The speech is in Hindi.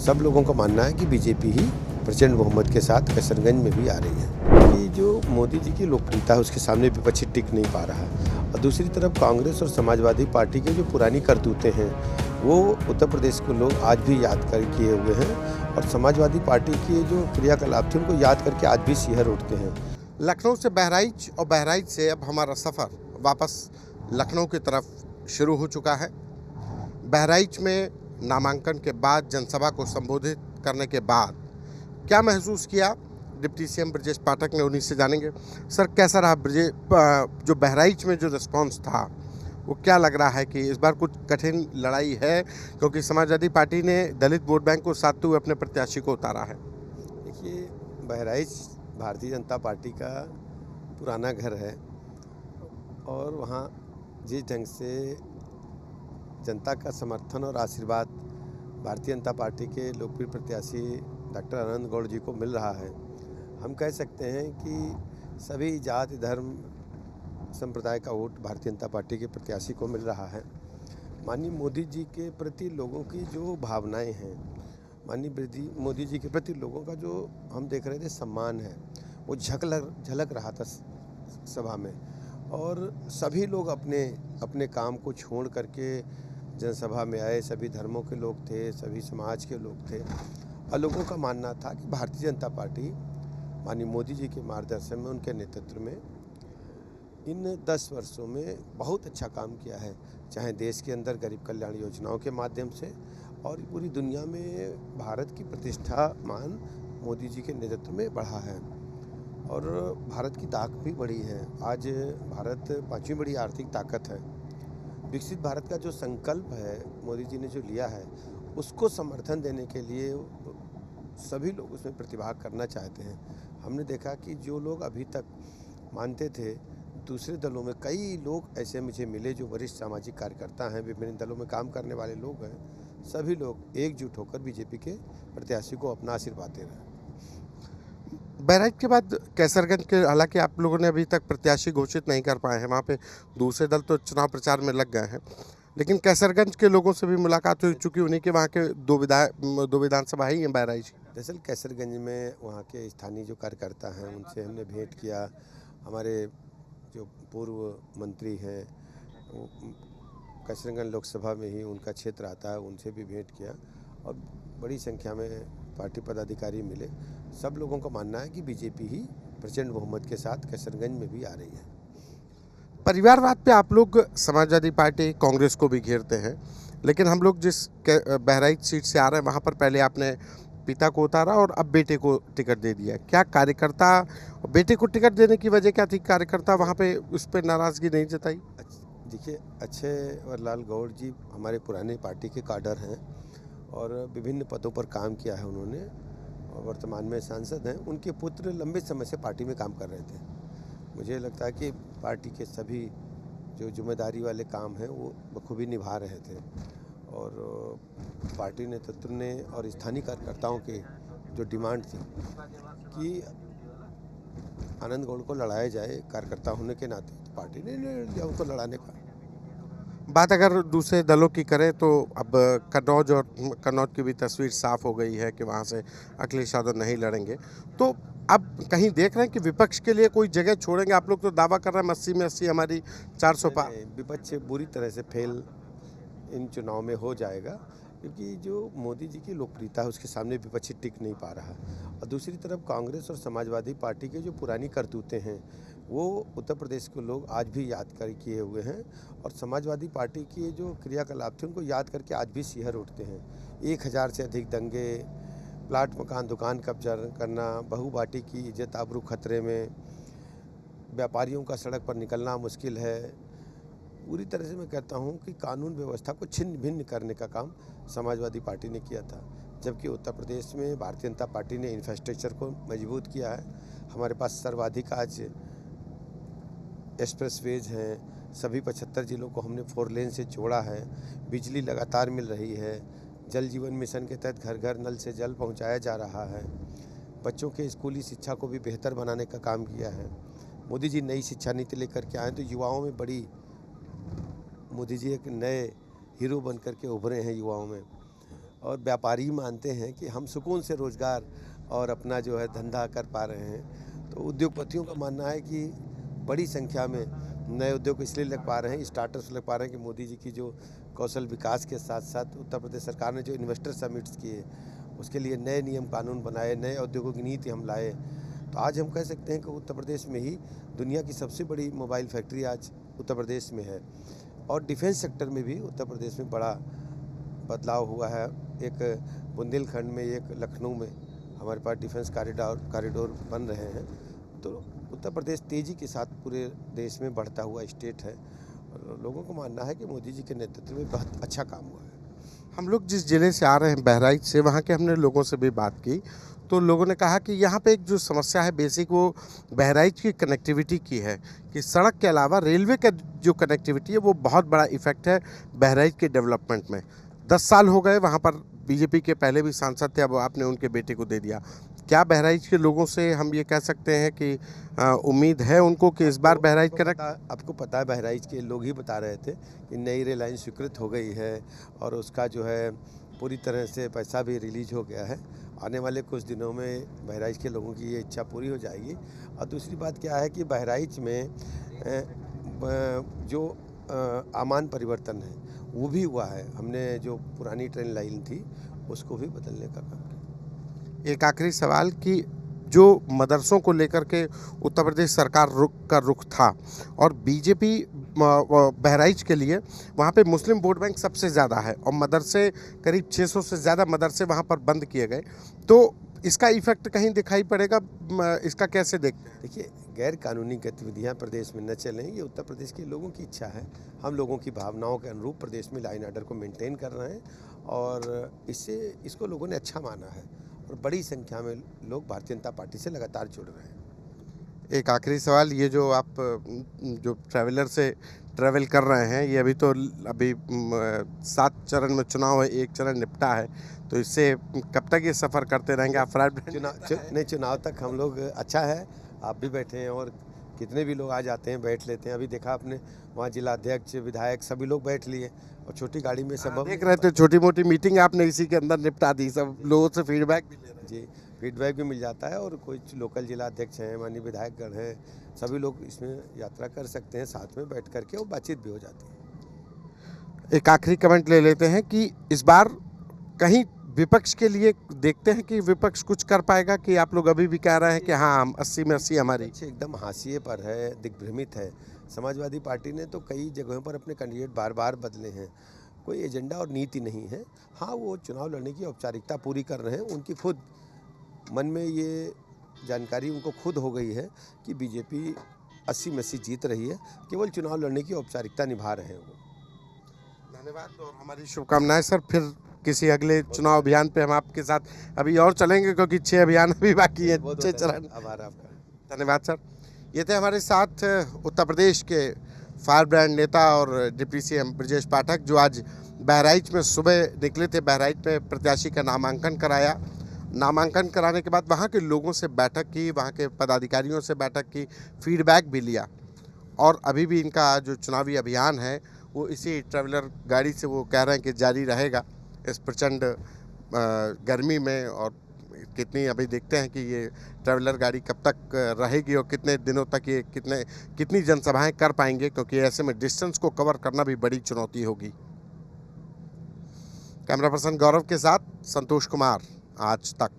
सब लोगों का मानना है कि बीजेपी ही प्रचंड बहुमत के साथ किशनगंज में भी आ रही है। कि जो मोदी जी की लोकप्रियता है उसके सामने विपक्षी टिक नहीं पा रहा है और दूसरी तरफ कांग्रेस और समाजवादी पार्टी के जो पुरानी करतूतें हैं वो उत्तर प्रदेश के लोग आज भी याद कर किए हुए हैं और समाजवादी पार्टी की जो क्रियाकलाप थे उनको याद करके आज भी सिहर उठते हैं। लखनऊ से बहराइच और बहराइच से अब हमारा सफ़र वापस लखनऊ की तरफ शुरू हो चुका है। बहराइच में नामांकन के बाद जनसभा को संबोधित करने के बाद क्या महसूस किया डिप्टी सीएम ब्रजेश पाठक ने, उन्हीं से जानेंगे। सर, कैसा रहा जो बहराइच में जो रिस्पांस था वो क्या लग रहा है कि इस बार कुछ कठिन लड़ाई है, क्योंकि समाजवादी पार्टी ने दलित वोट बैंक को साधते हुए अपने प्रत्याशी को उतारा है। देखिए, बहराइच भारतीय जनता पार्टी का पुराना घर है और वहाँ जिस ढंग से जनता का समर्थन और आशीर्वाद भारतीय जनता पार्टी के लोकप्रिय प्रत्याशी डॉक्टर आनंद गौड़ जी को मिल रहा है, हम कह सकते हैं कि सभी जाति धर्म संप्रदाय का वोट भारतीय जनता पार्टी के प्रत्याशी को मिल रहा है। माननीय मोदी जी के प्रति लोगों की जो भावनाएं हैं, माननीय मोदी जी के प्रति लोगों का जो हम देख रहे थे सम्मान है, वो झलक रहा था सभा में। और सभी लोग अपने अपने काम को छोड़ करके जनसभा में आए। सभी धर्मों के लोग थे, सभी समाज के लोग थे और लोगों का मानना था कि भारतीय जनता पार्टी माननीय मोदी जी के मार्गदर्शन में, उनके नेतृत्व में इन 10 वर्षों में बहुत अच्छा काम किया है, चाहे देश के अंदर गरीब कल्याण योजनाओं के माध्यम से और पूरी दुनिया में भारत की प्रतिष्ठा मान मोदी जी के नेतृत्व में बढ़ा है और भारत की ताकत भी बढ़ी है। आज भारत 5वीं बड़ी आर्थिक ताकत है। विकसित भारत का जो संकल्प है मोदी जी ने जो लिया है, उसको समर्थन देने के लिए सभी लोग उसमें प्रतिभाग करना चाहते हैं। हमने देखा कि जो लोग अभी तक मानते थे, दूसरे दलों में कई लोग ऐसे मुझे मिले जो वरिष्ठ सामाजिक कार्यकर्ता हैं, विभिन्न दलों में काम करने वाले लोग हैं, सभी लोग एकजुट होकर बीजेपी के प्रत्याशी को अपना आशीर्वाद दे रहे हैं। बहराइच के बाद कैसरगंज के, हालांकि आप लोगों ने अभी तक प्रत्याशी घोषित नहीं कर पाए हैं, वहाँ पे दूसरे दल तो चुनाव प्रचार में लग गए हैं, लेकिन कैसरगंज के लोगों से भी मुलाकात हुई, चूँकि उन्हीं के वहाँ के दो विधानसभा ही हैं बहराइच। दरअसल कैसरगंज में वहाँ के स्थानीय जो कार्यकर्ता हैं उनसे हमने भेंट किया। हमारे जो पूर्व मंत्री हैं, कैसरगंज लोकसभा में ही उनका क्षेत्र आता है, उनसे भी भेंट किया और बड़ी संख्या में पार्टी पदाधिकारी मिले। सब लोगों का मानना है कि बीजेपी ही प्रचंड बहुमत के साथ किशनगंज में भी आ रही है। परिवारवाद पे आप लोग समाजवादी पार्टी कांग्रेस को भी घेरते हैं, लेकिन हम लोग जिस बहराइच सीट से आ रहे हैं वहाँ पर पहले आपने पिता को उतारा और अब बेटे को टिकट दे दिया। क्या कार्यकर्ता, बेटे को टिकट देने की वजह क्या थी? कार्यकर्ता वहाँ पे उस पर नाराज़गी नहीं जताई? देखिए, अक्षयवरलाल गौड़ जी हमारे पुराने पार्टी के काडर हैं और विभिन्न पदों पर काम किया है उन्होंने और वर्तमान में सांसद हैं। उनके पुत्र लंबे समय से पार्टी में काम कर रहे थे। मुझे लगता है कि पार्टी के सभी जो जिम्मेदारी वाले काम हैं वो बखूबी निभा रहे थे और पार्टी नेतृत्व ने और स्थानीय कार्यकर्ताओं के जो डिमांड थी कि आनंद गौड़ को लड़ाया जाए कार्यकर्ता होने के नाते, तो पार्टी ने निर्णय लिया उनको लड़ाने का। बात अगर दूसरे दलों की करें तो अब कन्नौज की भी तस्वीर साफ हो गई है कि वहाँ से अखिलेश यादव नहीं लड़ेंगे, तो अब कहीं देख रहे हैं कि विपक्ष के लिए कोई जगह छोड़ेंगे? आप लोग तो दावा कर रहे हैं 80 में 80 हमारी 400 पार। विपक्ष बुरी तरह से फेल इन चुनाव में हो जाएगा, क्योंकि जो मोदी जी की लोकप्रियता है उसके सामने विपक्षी टिक नहीं पा रहा और दूसरी तरफ कांग्रेस और समाजवादी पार्टी के जो पुरानी करतूतें हैं वो उत्तर प्रदेश के लोग आज भी याद कर किए हुए हैं और समाजवादी पार्टी की जो क्रियाकलाप थे उनको याद करके आज भी सिहर उठते हैं। 1000 से अधिक दंगे, प्लाट मकान दुकान कब्जा करना, बहुबाटी की इज्जत आबरू खतरे में, व्यापारियों का सड़क पर निकलना मुश्किल है। पूरी तरह से मैं कहता हूं कि कानून व्यवस्था को छिन्न भिन्न करने का काम समाजवादी पार्टी ने किया था, जबकि उत्तर प्रदेश में भारतीय जनता पार्टी ने इंफ्रास्ट्रक्चर को मजबूत किया है। हमारे पास सर्वाधिक आज एक्सप्रेसवेज हैं, सभी 75 जिलों को हमने 4 लेन से जोड़ा है, बिजली लगातार मिल रही है, जल जीवन मिशन के तहत घर घर नल से जल पहुंचाया जा रहा है, बच्चों के स्कूली शिक्षा को भी बेहतर बनाने का काम किया है। मोदी जी नई शिक्षा नीति लेकर के आए तो युवाओं में बड़ी, मोदी जी एक नए हीरो बन करके उभरे हैं युवाओं में और व्यापारी मानते हैं कि हम सुकून से रोज़गार और अपना जो है धंधा कर पा रहे हैं। तो उद्योगपतियों का मानना है कि बड़ी संख्या में नए उद्योग इसलिए लग पा रहे हैं, स्टार्टअप्स लग पा रहे हैं कि मोदी जी की जो कौशल विकास के साथ साथ उत्तर प्रदेश सरकार ने जो इन्वेस्टर समिट्स किए, उसके लिए नए नियम कानून बनाए, नए औद्योगिक नीति हम लाए। तो आज हम कह सकते हैं कि उत्तर प्रदेश में ही दुनिया की सबसे बड़ी मोबाइल फैक्ट्री आज उत्तर प्रदेश में है। और डिफेंस सेक्टर में भी उत्तर प्रदेश में बड़ा बदलाव हुआ है। एक बुंदेलखंड में, एक लखनऊ में हमारे पास डिफेंस कॉरिडोर बन रहे हैं। तो उत्तर प्रदेश तेज़ी के साथ पूरे देश में बढ़ता हुआ स्टेट है और लोगों को मानना है कि मोदी जी के नेतृत्व में बहुत अच्छा काम हुआ है। हम लोग जिस ज़िले से आ रहे हैं बहराइच से, वहाँ के हमने लोगों से भी बात की, तो लोगों ने कहा कि यहाँ पे एक जो समस्या है बेसिक, वो बहराइच की कनेक्टिविटी की है कि सड़क के अलावा रेलवे का जो कनेक्टिविटी है वो बहुत बड़ा इफेक्ट है बहराइच के डेवलपमेंट में। 10 साल हो गए, वहाँ पर बीजेपी के पहले भी सांसद थे, अब आपने उनके बेटे को दे दिया। क्या बहराइच के लोगों से हम ये कह सकते हैं कि उम्मीद है उनको कि इस बार बहराइच कनेक्ट? आपको पता है, बहराइच के लोग ही बता रहे थे कि नई रेल लाइन स्वीकृत हो गई है और उसका जो है पूरी तरह से पैसा भी रिलीज हो गया है। आने वाले कुछ दिनों में बहराइच के लोगों की ये इच्छा पूरी हो जाएगी। और दूसरी बात क्या है कि बहराइच में जो आमान परिवर्तन है वो भी हुआ है। हमने जो पुरानी ट्रेन लाइन थी उसको भी बदलने का काम किया। एक आखिरी सवाल कि जो मदरसों को लेकर के उत्तर प्रदेश सरकार का रुख था और बीजेपी बहराइच के लिए वहाँ पे मुस्लिम वोट बैंक सबसे ज़्यादा है और मदरसे करीब 600 से ज़्यादा मदरसे वहाँ पर बंद किए गए, तो इसका इफेक्ट कहीं दिखाई पड़ेगा? इसका कैसे देखते हैं? देखिए, गैर कानूनी गतिविधियां प्रदेश में न चलें, ये उत्तर प्रदेश के लोगों की इच्छा है। हम लोगों की भावनाओं के अनुरूप प्रदेश में लाइन ऑर्डर को मेंटेन कर रहे हैं और इसको लोगों ने अच्छा माना है और बड़ी संख्या में लोग भारतीय जनता पार्टी से लगातार जुड़ रहे हैं। एक आखिरी सवाल, ये जो आप जो ट्रैवलर से ट्रैवल कर रहे हैं, ये अभी 7 चरण में चुनाव है, 1 चरण निपटा है, तो इससे कब तक ये सफ़र करते रहेंगे आप? चुनाव तक हम लोग अच्छा है। आप भी बैठे हैं और कितने भी लोग आ जाते हैं, बैठ लेते हैं। अभी देखा आपने, वहाँ जिला अध्यक्ष, विधायक सभी लोग बैठ लिए और छोटी गाड़ी में सब देख रहे थे। छोटी मोटी मीटिंग आपने इसी के अंदर निपटा दी, सब लोगों से फीडबैक भी ले रहे हैं। जी, फीडबैक भी मिल जाता है और कुछ लोकल जिला अध्यक्ष हैं, माननीय विधायकगण हैं, सभी लोग इसमें यात्रा कर सकते हैं, साथ में बैठ करके और बातचीत भी हो जाती है। एक आखिरी कमेंट ले लेते हैं कि इस बार कहीं विपक्ष के लिए देखते हैं कि विपक्ष कुछ कर पाएगा, कि आप लोग अभी भी कह रहे हैं कि हाँ, हम 80 में 80 हमारी? एकदम हाशिए पर है, दिग्भ्रमित है। समाजवादी पार्टी ने तो कई जगहों पर अपने कैंडिडेट बार बार बदले हैं। कोई एजेंडा और नीति नहीं है। हाँ, वो चुनाव लड़ने की औपचारिकता पूरी कर रहे हैं। उनकी खुद मन में ये जानकारी उनको खुद हो गई है कि बीजेपी 80 में 80 जीत रही है, केवल चुनाव लड़ने की औपचारिकता निभा रहे हैं वो। धन्यवाद और हमारी शुभकामनाएं सर। फिर किसी अगले चुनाव अभियान पे हम आपके साथ अभी और चलेंगे, क्योंकि 6 अभियान अभी बाकी है, 6 चरण। आभार आपका। धन्यवाद सर। ये थे हमारे साथ उत्तर प्रदेश के फायर ब्रांड नेता और डिप्टी सीएम ब्रजेश पाठक, जो आज बहराइच में सुबह निकले थे। बहराइच में प्रत्याशी का नामांकन कराया। नामांकन कराने के बाद वहाँ के लोगों से बैठक की, वहाँ के पदाधिकारियों से बैठक की, फीडबैक भी लिया और अभी भी इनका जो चुनावी अभियान है वो इसी ट्रैवलर गाड़ी से वो कह रहे हैं कि जारी रहेगा इस प्रचंड गर्मी में। और अभी देखते हैं कि ये ट्रैवलर गाड़ी कब तक रहेगी और कितने दिनों तक ये कितनी जनसभाएं कर पाएंगे, क्योंकि ऐसे में डिस्टेंस को कवर करना भी बड़ी चुनौती होगी। कैमरा पर्सन गौरव के साथ संतोष कुमार, आज तक।